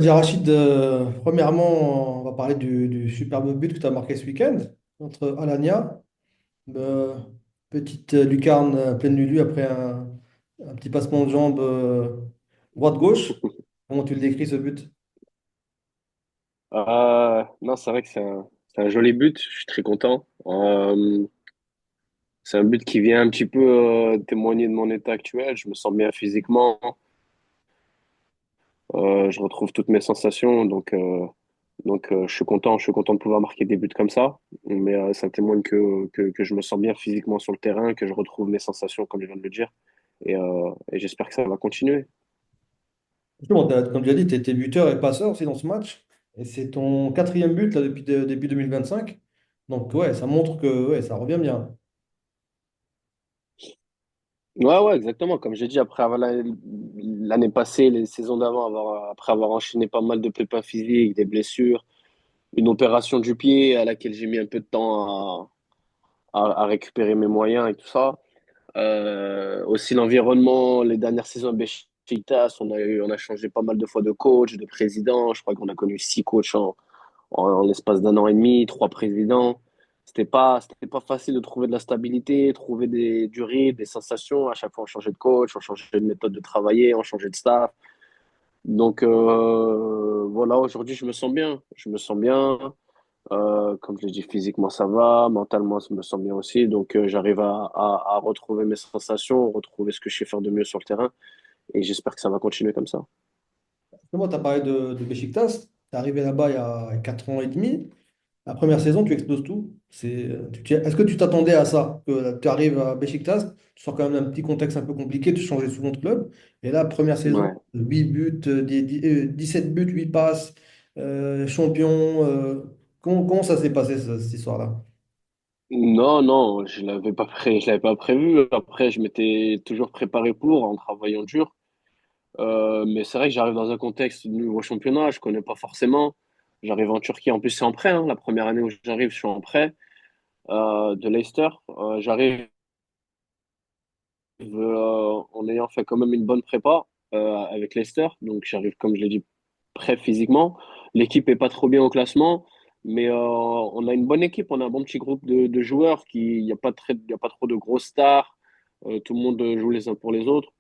Dis, Rachid, premièrement, on va parler du superbe but que tu as marqué ce week-end contre Alanya. Euh, Petite lucarne pleine lulu après un petit passement de jambe droite-gauche. Comment tu le décris ce but? Non, c'est vrai que c'est un joli but. Je suis très content. C'est un but qui vient un petit peu témoigner de mon état actuel. Je me sens bien physiquement. Je retrouve toutes mes sensations. Donc, je suis content de pouvoir marquer des buts comme ça. Mais ça témoigne que je me sens bien physiquement sur le terrain, que je retrouve mes sensations, comme je viens de le dire. Et j'espère que ça va continuer. Justement, comme tu as dit, tu étais buteur et passeur aussi dans ce match. Et c'est ton quatrième but là, depuis début 2025. Donc ouais, ça montre que ouais, ça revient bien. Ouais, ouais, exactement. Comme j'ai dit, l'année passée, les saisons d'avant, après avoir enchaîné pas mal de pépins physiques, des blessures, une opération du pied à laquelle j'ai mis un peu de temps à récupérer mes moyens et tout ça. Aussi l'environnement, les dernières saisons à Beşiktaş, on a changé pas mal de fois de coach, de président. Je crois qu'on a connu 6 coachs en l'espace d'un an et demi, 3 présidents. C'était pas facile de trouver de la stabilité, trouver du rythme, des sensations. À chaque fois, on changeait de coach, on changeait de méthode de travailler, on changeait de staff. Donc voilà, aujourd'hui, je me sens bien. Je me sens bien. Comme je l'ai dit, physiquement ça va, mentalement je me sens bien aussi. Donc j'arrive à retrouver mes sensations, retrouver ce que je sais faire de mieux sur le terrain. Et j'espère que ça va continuer comme ça. Moi, tu as parlé de Beşiktaş. Tu es arrivé là-bas il y a 4 ans et demi. La première saison, tu exploses tout. Est-ce que tu t'attendais à ça? Que tu arrives à Beşiktaş, tu sors quand même d'un petit contexte un peu compliqué, tu changeais souvent de club. Et là, première saison, Ouais. 8 buts, 17 buts, 8 passes, champion. Comment ça s'est passé, cette histoire-là? Non, non, je l'avais pas prévu. Après, je m'étais toujours préparé pour en travaillant dur. Mais c'est vrai que j'arrive dans un contexte de nouveau championnat, je connais pas forcément. J'arrive en Turquie, en plus c'est en prêt, hein. La première année où j'arrive, je suis en prêt de Leicester. J'arrive en ayant fait quand même une bonne prépa avec Leicester, donc j'arrive, comme je l'ai dit, prêt physiquement. L'équipe est pas trop bien au classement, mais on a une bonne équipe, on a un bon petit groupe de joueurs il y a il y a pas trop de grosses stars. Tout le monde joue les uns pour les autres.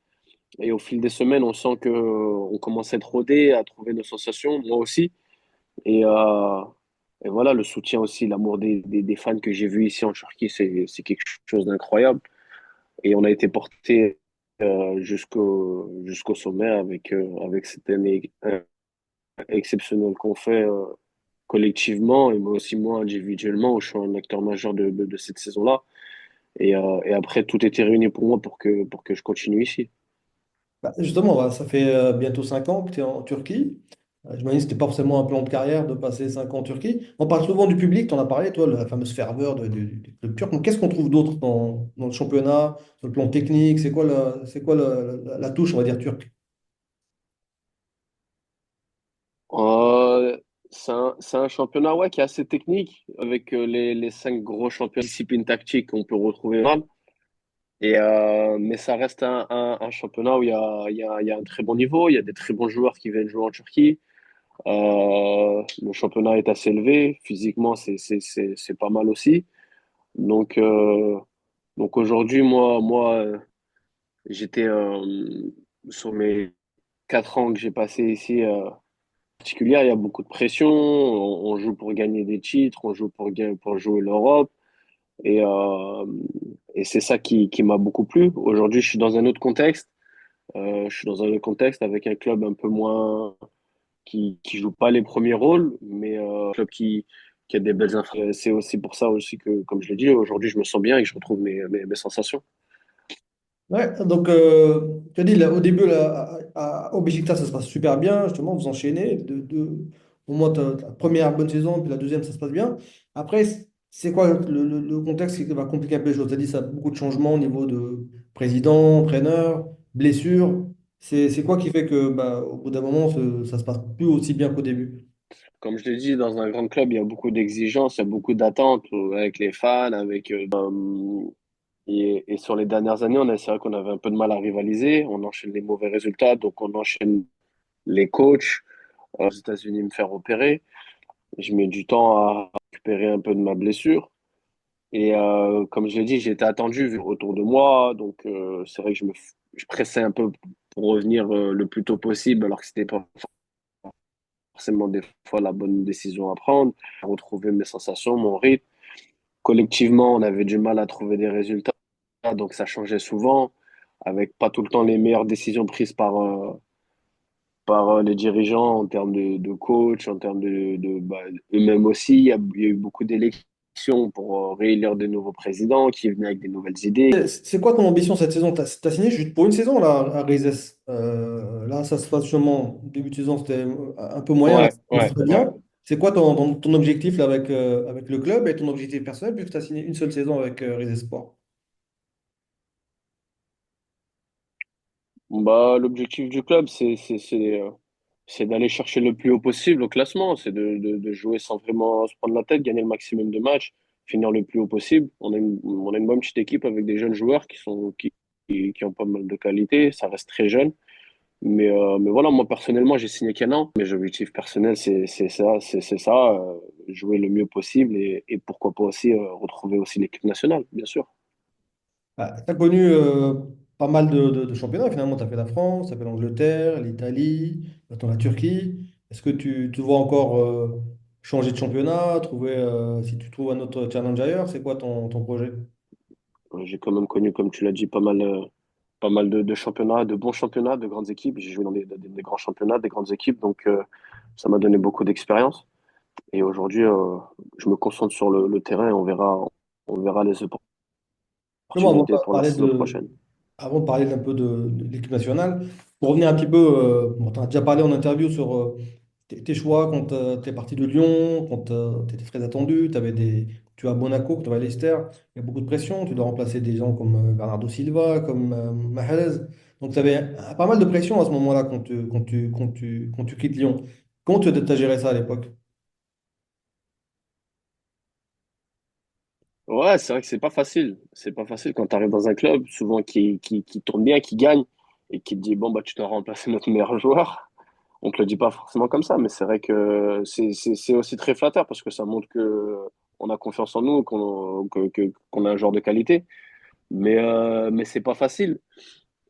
Et au fil des semaines, on sent que on commence à être rodé, à trouver nos sensations, moi aussi. Et, euh, et voilà, le soutien aussi, l'amour des fans que j'ai vu ici en Turquie, c'est quelque chose d'incroyable. Et on a été porté jusqu'au sommet avec cette année exceptionnelle qu'on fait collectivement et moi aussi moi individuellement, où je suis un acteur majeur de cette saison-là. Et après, tout était réuni pour moi pour que je continue ici. Bah, justement, voilà, ça fait bientôt 5 ans que tu es en Turquie. J'imagine que ce n'était pas forcément un plan de carrière de passer 5 ans en Turquie. On parle souvent du public, tu en as parlé, toi, la fameuse ferveur du club turc. Donc, qu'est-ce qu'on trouve d'autre dans le championnat, sur le plan technique? C'est quoi la touche, on va dire, turque? Euh, c'est un championnat ouais, qui est assez technique, avec les 5 gros champions de discipline tactique qu'on peut retrouver. Mais ça reste un championnat où il y a un très bon niveau, il y a des très bons joueurs qui viennent jouer en Turquie. Le championnat est assez élevé, physiquement c'est pas mal aussi. Donc, donc aujourd'hui, j'étais sur mes 4 ans que j'ai passé ici particulière, il y a beaucoup de pression, on joue pour gagner des titres, on joue pour jouer l'Europe. Et, euh, et c'est ça qui m'a beaucoup plu. Aujourd'hui, je suis dans un autre contexte. Je suis dans un autre contexte avec un club un peu moins qui joue pas les premiers rôles, mais un club qui a des belles infos. C'est aussi pour ça aussi que, comme je l'ai dit, aujourd'hui, je me sens bien et que je retrouve mes sensations. Ouais, donc, tu as dit, là, au début, là, au Beşiktaş, ça se passe super bien, justement, vous enchaînez. Au moins, ta première bonne saison, puis la deuxième, ça se passe bien. Après, c'est quoi le contexte qui va compliquer un peu les choses? Tu as dit, ça a beaucoup de changements au niveau de président, entraîneur, blessures. C'est quoi qui fait que, bah, au bout d'un moment, ça se passe plus aussi bien qu'au début? Comme je l'ai dit, dans un grand club, il y a beaucoup d'exigences, il y a beaucoup d'attentes avec les fans, et sur les dernières années, c'est vrai qu'on avait un peu de mal à rivaliser. On enchaîne les mauvais résultats, donc on enchaîne les coachs. aux États-Unis me faire opérer. Je mets du temps à récupérer un peu de ma blessure. Et comme je l'ai dit, j'étais attendu vu autour de moi. Donc, c'est vrai que je pressais un peu pour revenir le plus tôt possible, alors que c'était pas forcément des fois la bonne décision à prendre. Retrouver mes sensations, mon rythme. Collectivement, on avait du mal à trouver des résultats. Donc, ça changeait souvent, avec pas tout le temps les meilleures décisions prises par les dirigeants en termes de coach, en termes bah, eux-mêmes aussi. Il y a eu beaucoup d'élections pour réélire de nouveaux présidents qui venaient avec des nouvelles idées. C'est quoi ton ambition cette saison? T'as signé juste pour une saison là à Rizes. Là, ça se passe sûrement. Début de saison, c'était un peu moyen. Là, Ouais, ça commence ouais, très ouais. bien. C'est quoi ton objectif là, avec le club et ton objectif personnel puisque tu as signé une seule saison avec Rizes Sport? Bah, l'objectif du club, c'est d'aller chercher le plus haut possible au classement. C'est de jouer sans vraiment se prendre la tête, gagner le maximum de matchs, finir le plus haut possible. On a une bonne petite équipe avec des jeunes joueurs qui ont pas mal de qualité. Ça reste très jeune. Mais voilà, moi personnellement, j'ai signé qu'un an. Mes objectifs personnels, c'est ça, jouer le mieux possible et pourquoi pas aussi retrouver aussi l'équipe nationale, bien sûr. Tu as connu pas mal de championnats finalement. Tu as fait la France, tu as fait l'Angleterre, l'Italie, maintenant la Turquie. Est-ce que tu te vois encore changer de championnat, trouver, si tu trouves un autre challenge ailleurs, c'est quoi ton projet? J'ai quand même connu, comme tu l'as dit, pas mal de championnats, de bons championnats, de grandes équipes. J'ai joué dans des grands championnats, des grandes équipes, donc ça m'a donné beaucoup d'expérience. Et aujourd'hui, je me concentre sur le terrain et on verra les Justement, opportunités pour la saison prochaine. avant de parler un peu de l'équipe nationale, pour revenir un petit peu, bon, tu as déjà parlé en interview sur tes choix quand tu es parti de Lyon, quand tu étais très attendu, tu as Monaco, tu as Leicester, il y a beaucoup de pression, tu dois remplacer des gens comme Bernardo Silva, comme Mahrez. Donc tu avais pas mal de pression à ce moment-là quand tu quittes Lyon. Comment tu as géré ça à l'époque? Ouais, c'est vrai que c'est pas facile. C'est pas facile quand tu arrives dans un club, souvent qui tourne bien, qui gagne, et qui te dit, bon, bah, tu dois remplacer notre meilleur joueur. On te le dit pas forcément comme ça, mais c'est vrai que c'est aussi très flatteur parce que ça montre que on a confiance en nous, qu'on a un joueur de qualité. Mais c'est pas facile.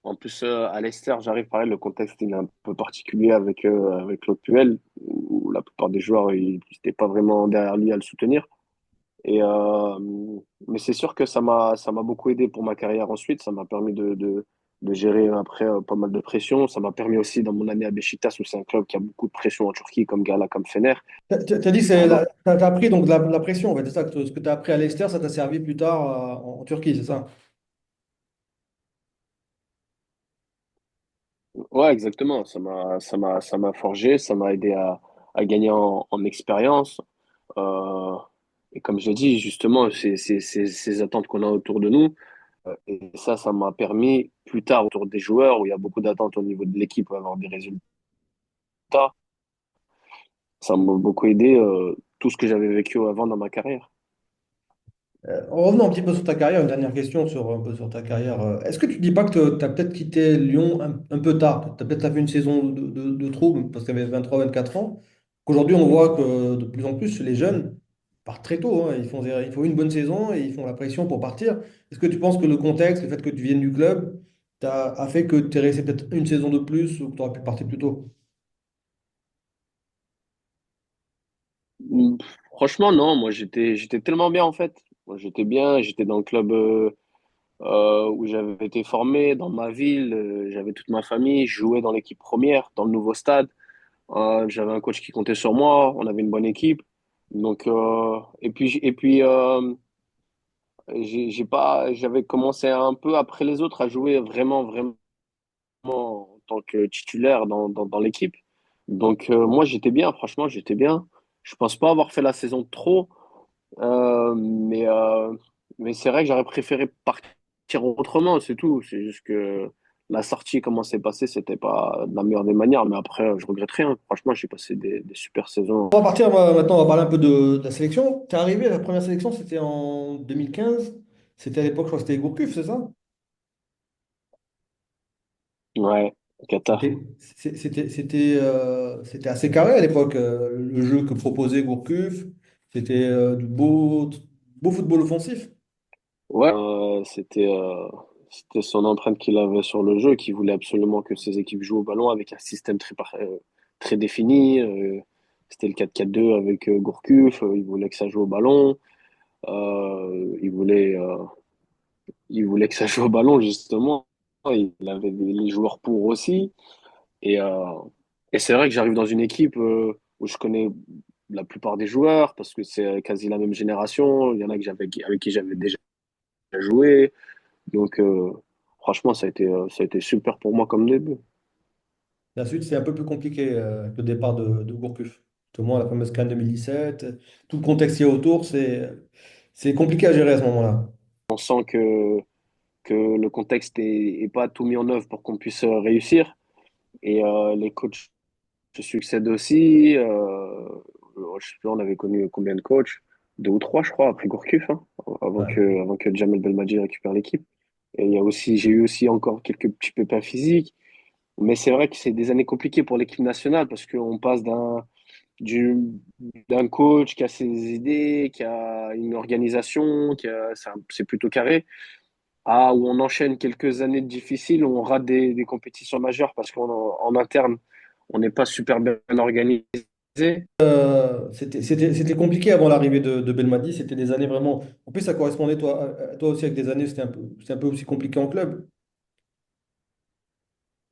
En plus, à Leicester, j'arrive pareil, le contexte il est un peu particulier avec l'OPL, où la plupart des joueurs ils n'étaient pas vraiment derrière lui à le soutenir. Et, mais c'est sûr que ça m'a beaucoup aidé pour ma carrière ensuite. Ça m'a permis de gérer après pas mal de pression. Ça m'a permis aussi dans mon année à Beşiktaş, où c'est un club qui a beaucoup de pression en Turquie, comme Gala, comme Fener. Tu as dit que Alors, t'as appris donc la pression, en fait, c'est ça, ce que tu as appris à Leicester, ça t'a servi plus tard en Turquie, c'est ça? ouais, exactement. Ça m'a forgé, ça m'a aidé à gagner en expérience. Euh, et comme j'ai dit, justement, ces attentes qu'on a autour de nous. Et ça m'a permis plus tard, autour des joueurs, où il y a beaucoup d'attentes au niveau de l'équipe, pour avoir des résultats. Ça m'a beaucoup aidé, tout ce que j'avais vécu avant dans ma carrière. En revenant un petit peu sur ta carrière, une dernière question un peu sur ta carrière. Est-ce que tu ne dis pas que tu as peut-être quitté Lyon un peu tard? Tu as peut-être fait une saison de trop, parce que tu avais 23-24 ans. Qu'aujourd'hui, on voit que de plus en plus, les jeunes partent très tôt, hein. Ils font une bonne saison et ils font la pression pour partir. Est-ce que tu penses que le contexte, le fait que tu viennes du club, a fait que tu es resté peut-être une saison de plus ou que tu aurais pu partir plus tôt? Franchement, non, moi j'étais tellement bien en fait. Moi j'étais bien, j'étais dans le club où j'avais été formé, dans ma ville, j'avais toute ma famille, je jouais dans l'équipe première, dans le nouveau stade. J'avais un coach qui comptait sur moi, on avait une bonne équipe. Donc, j'ai pas, j'avais commencé un peu après les autres à jouer vraiment en tant que titulaire dans l'équipe. Donc, moi, j'étais bien, franchement, j'étais bien. Je pense pas avoir fait la saison de trop, euh, mais, euh, mais c'est vrai que j'aurais préféré partir autrement, c'est tout. C'est juste que la sortie, comment c'est passé, c'était pas de la meilleure des manières, mais après, je regrette rien. Franchement, j'ai passé des super saisons. On va partir maintenant, on va parler un peu de la sélection. Tu es arrivé, la première sélection, c'était en 2015. C'était à l'époque, je crois que c'était Gourcuff, c'est ça? Ouais. au Qatar. C'était assez carré à l'époque, le jeu que proposait Gourcuff. C'était du beau football offensif. Ouais, c'était son empreinte qu'il avait sur le jeu, qui voulait absolument que ses équipes jouent au ballon avec un système très défini. C'était le 4-4-2 avec Gourcuff. Il voulait que ça joue au ballon. Il voulait que ça joue au ballon, justement. Il avait les joueurs pour aussi. Et, euh, et c'est vrai que j'arrive dans une équipe où je connais la plupart des joueurs parce que c'est quasi la même génération. Il y en a avec qui j'avais déjà joué. Donc, franchement, ça a été super pour moi comme début. La suite, c'est un peu plus compliqué que le départ de Gourcuff. Justement, la fameuse CAN 2017, tout le contexte qui est autour, c'est compliqué à gérer à ce moment-là. On sent que le contexte est pas tout mis en œuvre pour qu'on puisse réussir. Et les coachs se succèdent aussi. Je sais plus, on avait connu combien de coachs? Deux ou trois, je crois, après Gourcuff, hein, Ouais. avant que Jamel Belmadi récupère l'équipe. Et j'ai eu aussi encore quelques petits pépins physiques. Mais c'est vrai que c'est des années compliquées pour l'équipe nationale parce qu'on passe du, d'un coach qui a ses idées, qui a une organisation, c'est plutôt carré, à où on enchaîne quelques années difficiles, où on rate des compétitions majeures parce qu'en interne, on n'est pas super bien organisé. C'était compliqué avant l'arrivée de Belmadi. C'était des années vraiment. En plus, ça correspondait toi aussi avec des années, c'était un peu aussi compliqué en club.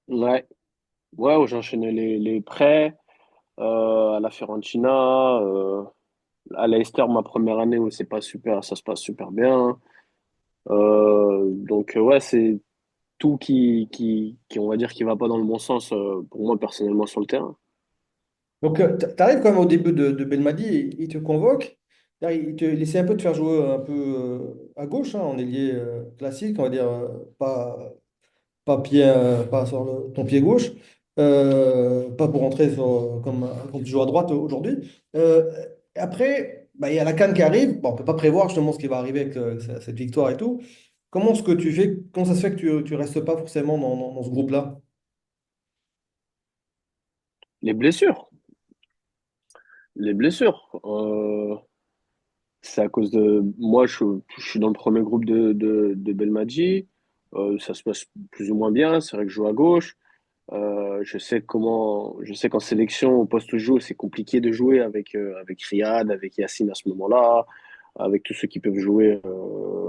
Ouais, ouais, où j'enchaînais les prêts à la Fiorentina, à Leicester, ma première année où c'est pas super, ça se passe super bien. Donc, ouais, c'est tout on va dire, qui va pas dans le bon sens pour moi personnellement sur le terrain. Donc, tu arrives quand même au début de Belmadi, il te convoque. Là, il essaie un peu de faire jouer un peu à gauche, hein, en ailier classique, on va dire, pas sur ton pied gauche, pas pour rentrer comme tu joues à droite aujourd'hui. Après, bah, il y a la CAN qui arrive. Bon, on ne peut pas prévoir justement ce qui va arriver avec cette victoire et tout. Comment ce que tu fais, comment ça se fait que tu restes pas forcément dans ce groupe-là? Les blessures, les blessures. C'est à cause de moi, je suis dans le premier groupe de Belmadi. Ça se passe plus ou moins bien. C'est vrai que je joue à gauche. Je sais qu'en sélection, au poste où je joue, c'est compliqué de jouer avec Riyad, avec Yacine à ce moment-là, avec tous ceux qui peuvent jouer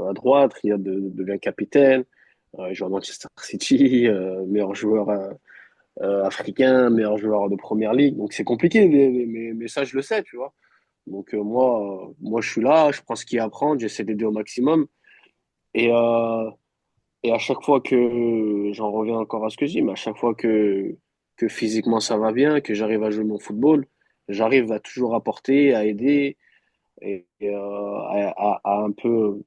à droite. Riyad devient capitaine. Il joue à Manchester City, meilleur joueur africain, meilleur joueur de première ligue. Donc c'est compliqué, mais ça, je le sais, tu vois. Donc moi, je suis là, je prends ce qu'il y a à prendre, j'essaie d'aider au maximum. Et, euh, et à chaque fois que, j'en reviens encore à ce que je dis, mais à chaque fois que physiquement ça va bien, que j'arrive à jouer mon football, j'arrive à toujours apporter, à aider et à un peu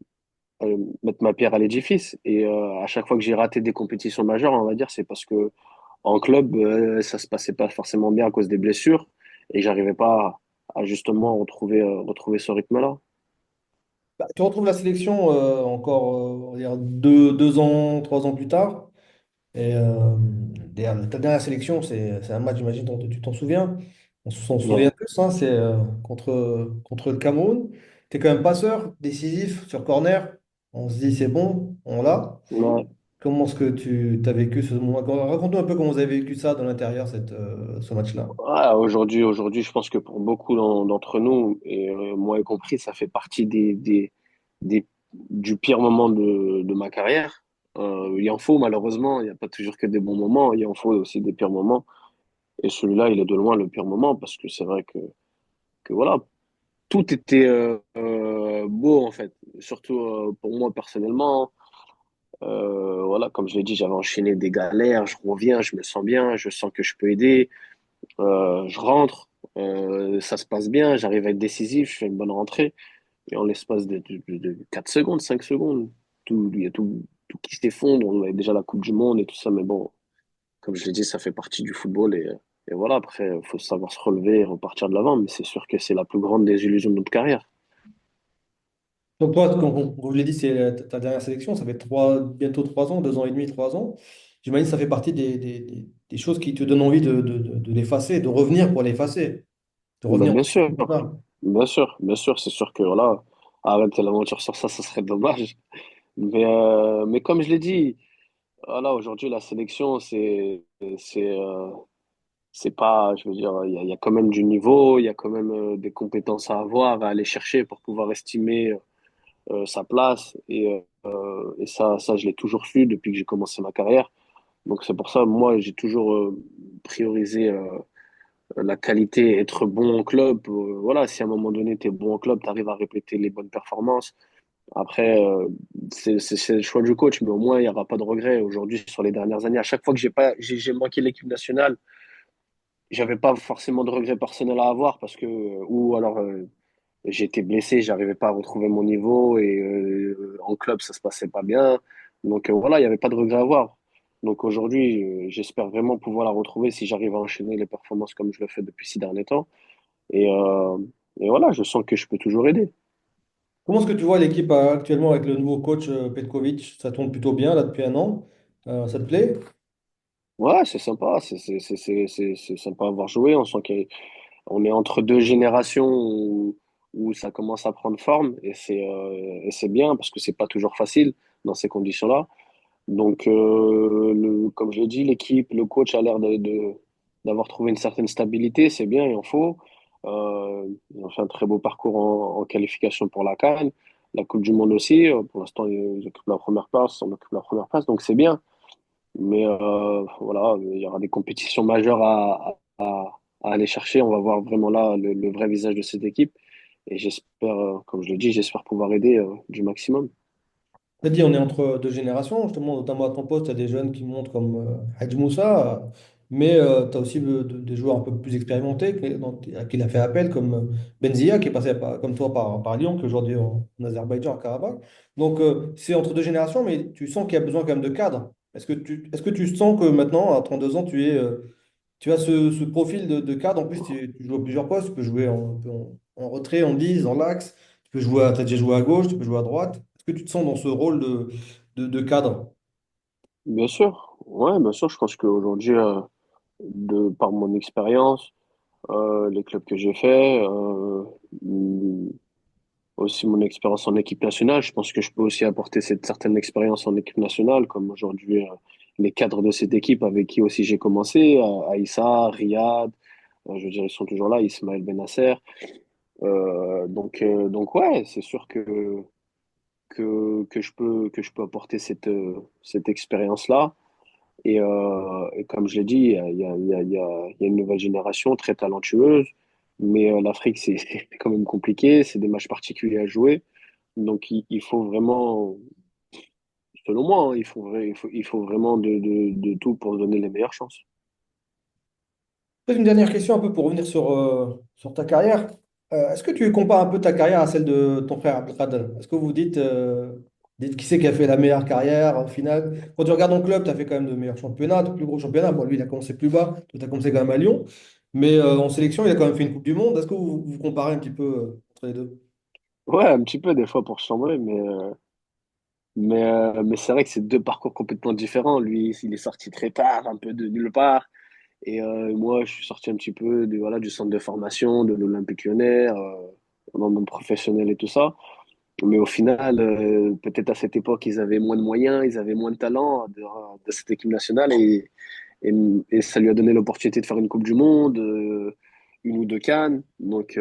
mettre ma pierre à l'édifice. Et à chaque fois que j'ai raté des compétitions majeures, on va dire, c'est parce que en club, ça se passait pas forcément bien à cause des blessures et j'arrivais pas à justement retrouver ce rythme-là. Bah, tu retrouves la sélection encore on va dire 2 ans, 3 ans plus tard. Et d'ailleurs, ta dernière sélection, c'est un match, j'imagine, dont tu t'en souviens. On s'en souvient Ouais. tous, hein, c'est contre le Cameroun. Tu es quand même passeur, décisif sur corner. On se dit, c'est bon, on l'a. Ouais. Comment est-ce que tu as vécu ce moment? Raconte-nous un peu comment vous avez vécu ça dans l'intérieur, ce match-là. Ah, aujourd'hui, je pense que pour beaucoup d'entre nous, et moi y compris, ça fait partie du pire moment de ma carrière. Il en faut, malheureusement, il n'y a pas toujours que des bons moments, il en faut aussi des pires moments. Et celui-là, il est de loin le pire moment parce que c'est vrai que voilà, tout était beau en fait. Surtout pour moi personnellement. Voilà, comme je l'ai dit, j'avais enchaîné des galères, je reviens, je me sens bien, je sens que je peux aider. Je rentre, ça se passe bien, j'arrive à être décisif, je fais une bonne rentrée. Et en l'espace de 4 secondes, 5 secondes, il y a tout qui s'effondre. On avait déjà la Coupe du Monde et tout ça, mais bon, comme je l'ai dit, ça fait partie du football. Et voilà, après, il faut savoir se relever et repartir de l'avant. Mais c'est sûr que c'est la plus grande des illusions de notre carrière. Donc toi, comme je l'ai dit, c'est ta dernière sélection, ça fait bientôt 3 ans, 2 ans et demi, 3 ans. j'imagine que ça fait partie des choses qui te donnent envie de l'effacer, de revenir pour l'effacer, de Bah, revenir. bien sûr, c'est sûr que voilà, arrêter l'aventure sur ça, ça serait dommage. Mais comme je l'ai dit, voilà, aujourd'hui, la sélection, c'est, c'est pas, je veux dire, il y a quand même du niveau, il y a quand même des compétences à avoir, à aller chercher pour pouvoir estimer sa place. Et ça, je l'ai toujours su depuis que j'ai commencé ma carrière. Donc c'est pour ça, moi, j'ai toujours priorisé la qualité, être bon en club. Voilà, si à un moment donné, tu es bon en club, tu arrives à répéter les bonnes performances. Après, c'est le choix du coach, mais au moins, il n'y aura pas de regret. Aujourd'hui, sur les dernières années, à chaque fois que j'ai manqué l'équipe nationale, j'avais pas forcément de regrets personnels à avoir parce que, ou alors, j'étais blessé, j'arrivais pas à retrouver mon niveau et en club, ça se passait pas bien. Donc voilà, il n'y avait pas de regret à avoir. Donc aujourd'hui, j'espère vraiment pouvoir la retrouver si j'arrive à enchaîner les performances comme je le fais depuis ces derniers temps. Et, euh, et voilà, je sens que je peux toujours aider. Comment est-ce que tu vois l'équipe actuellement avec le nouveau coach Petkovic? Ça tourne plutôt bien là depuis un an. Ça te plaît? Ouais, c'est sympa, c'est sympa à avoir joué. On sent qu'on est entre deux générations où ça commence à prendre forme et c'est bien parce que c'est pas toujours facile dans ces conditions-là. Donc, comme je l'ai dit, l'équipe, le coach a l'air d'avoir trouvé une certaine stabilité, c'est bien, il en faut. Ils ont fait un très beau parcours en qualification pour la CAN, la Coupe du Monde aussi. Pour l'instant, ils occupent la première place, on occupe la première place, donc c'est bien. Mais voilà, il y aura des compétitions majeures à aller chercher. On va voir vraiment là le vrai visage de cette équipe. Et j'espère, comme je l'ai dit, j'espère pouvoir aider du maximum. Tu as dit, on est entre deux générations, justement, notamment à ton poste, tu as des jeunes qui montent comme Hadj Moussa, mais tu as aussi des joueurs un peu plus expérimentés à qui il a fait appel, comme Benzia, qui est passé comme toi par Lyon, qui est aujourd'hui en Azerbaïdjan, à Karabakh. Donc, c'est entre deux générations, mais tu sens qu'il y a besoin quand même de cadre. Est-ce que tu sens que maintenant, à 32 ans, tu as ce profil de cadre? En plus, tu joues à plusieurs postes, tu peux jouer en retrait, en 10, en l'axe, tu as déjà joué à gauche, tu peux jouer à droite. Est-ce que tu te sens dans ce rôle de cadre? Bien sûr, ouais, bien sûr, je pense qu'aujourd'hui, par mon expérience, les clubs que j'ai fait, aussi mon expérience en équipe nationale, je pense que je peux aussi apporter cette certaine expérience en équipe nationale, comme aujourd'hui les cadres de cette équipe avec qui aussi j'ai commencé, Aïssa, Riyad, je veux dire, ils sont toujours là, Ismaël Benasser. Donc ouais, c'est sûr que je peux apporter cette expérience-là. Et comme je l'ai dit, il y a une nouvelle génération très talentueuse, mais l'Afrique, c'est quand même compliqué, c'est des matchs particuliers à jouer. Donc il faut vraiment, selon moi, hein, il faut vraiment de tout pour donner les meilleures chances. Peut-être une dernière question un peu pour revenir sur ta carrière. Est-ce que tu compares un peu ta carrière à celle de ton frère Abdelkader? Est-ce que vous dites qui c'est qui a fait la meilleure carrière au final? Quand tu regardes ton club, tu as fait quand même de meilleurs championnats, de plus gros championnats. Bon, lui, il a commencé plus bas, toi, tu as commencé quand même à Lyon. Mais en sélection, il a quand même fait une Coupe du Monde. Est-ce que vous comparez un petit peu entre les deux? Ouais, un petit peu des fois pour chambrer, mais c'est vrai que c'est deux parcours complètement différents. Lui, il est sorti très tard, un peu de nulle part. Et moi, je suis sorti un petit peu voilà, du centre de formation, de l'Olympique Lyonnais, dans le monde professionnel et tout ça. Mais au final, peut-être à cette époque, ils avaient moins de moyens, ils avaient moins de talent de cette équipe nationale et, et ça lui a donné l'opportunité de faire une Coupe du Monde, une ou deux CAN. Donc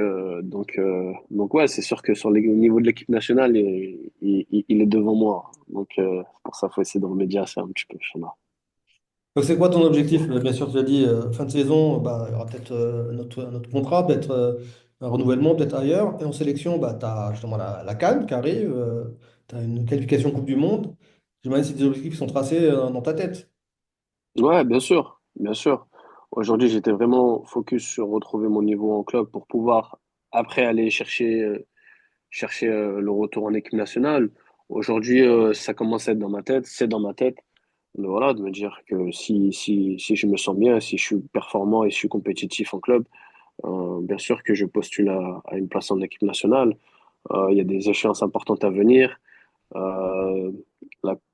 ouais, c'est sûr que au niveau de l'équipe nationale, il est devant moi. Donc c'est pour ça qu'il faut essayer de remédier à ça un petit peu. Inch'Allah. Donc, c'est quoi ton objectif? Bien sûr, tu as dit fin de saison, bah, il y aura peut-être notre contrat, peut-être un renouvellement, peut-être ailleurs. Et en sélection, bah, tu as justement la CAN qui arrive, tu as une qualification Coupe du Monde. J'imagine que c'est des objectifs qui sont tracés dans ta tête. Ouais, bien sûr, bien sûr. Aujourd'hui, j'étais vraiment focus sur retrouver mon niveau en club pour pouvoir après aller chercher le retour en équipe nationale. Aujourd'hui, ça commence à être dans ma tête, c'est dans ma tête. Mais voilà, de me dire que si je me sens bien, si je suis performant et je suis compétitif en club, bien sûr que je postule à une place en équipe nationale. Il y a des échéances importantes à venir. Euh,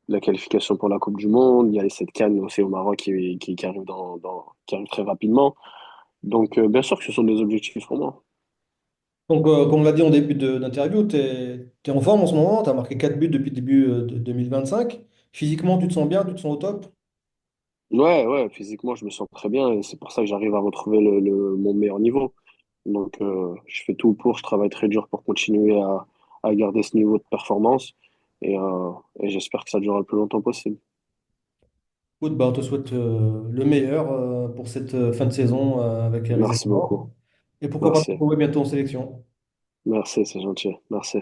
la qualification pour la Coupe du Monde. Il y a cette CAN aussi au Maroc qui arrive qui arrive très rapidement. Donc, bien sûr que ce sont des objectifs pour moi. Donc, comme on l'a dit en début d'interview, tu es en forme en ce moment, tu as marqué 4 buts depuis le début de 2025. Physiquement, tu te sens bien, tu te sens au top? Ouais, ouais, physiquement, je me sens très bien et c'est pour ça que j'arrive à retrouver mon meilleur niveau. Donc, je fais tout pour, je travaille très dur pour continuer à garder ce niveau de performance et j'espère que ça durera le plus longtemps possible. Écoute, bah, on te souhaite le meilleur pour cette fin de saison avec les Merci beaucoup. Éléphants. Et pourquoi pas te Merci. retrouver bientôt en sélection. Merci, c'est gentil. Merci.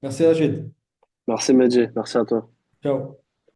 Merci Rachid. Merci, Medji. Merci à toi. Ciao.